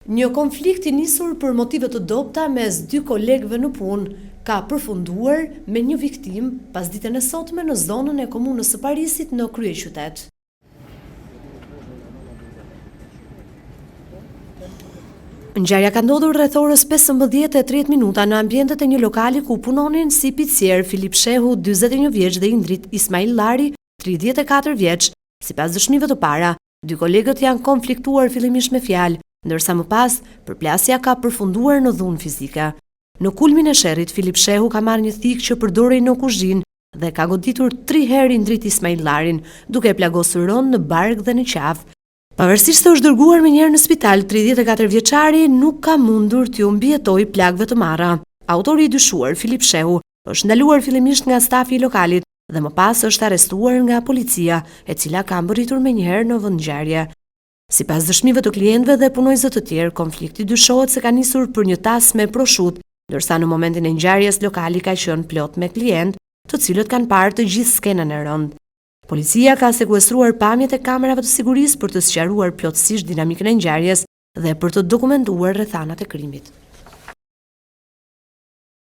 Një konflikt i nisur për motive të dobta mes dy kolegëve në punë ka përfunduar me një viktim pas ditën e sotme në zonën e komunës së Parisit në kryeqytet. Ngjarja ka ndodhur rreth orës 15:30 në ambientet e një lokali ku punonin si picier Filip Shehu, 41 vjeç dhe Indrit Ismail Llari, 34 vjeç. Sipas dëshmive të para, dy kolegët janë konfliktuar fillimisht me fjalë, ndërsa më pas, përplasja ka përfunduar në dhunë fizike. Në kulmin e sherrit, Filip Shehu ka marrë një thikë që përdorej në kuzhinë dhe ka goditur 3 herë Indrit Ismail Llarin, duke plagosur rënë në bark dhe në qafë. Pavarësisht se është dërguar menjëherë në spital, 34 vjeçari nuk ka mundur t'ju mbijetojë plagëve të marra. Autori i dyshuar, Filip Shehu, është ndaluar fillimisht nga stafi i lokalit dhe më pas është arrestuar nga policia, e cila ka mbërritur menjëherë në vend ngjarje. Sipas dëshmive të klientëve dhe punojësve të tjerë, konflikti dyshohet se ka nisur për një tas me proshut, ndërsa në momentin e ngjarjes lokali ka qenë plot me klientë, të cilët kanë parë të gjithë skenën e rëndë. Policia ka sekuestruar pamjet e kamerave të sigurisë për të sqaruar plotësisht dinamikën e ngjarjes dhe për të dokumentuar rrethanat e krimit.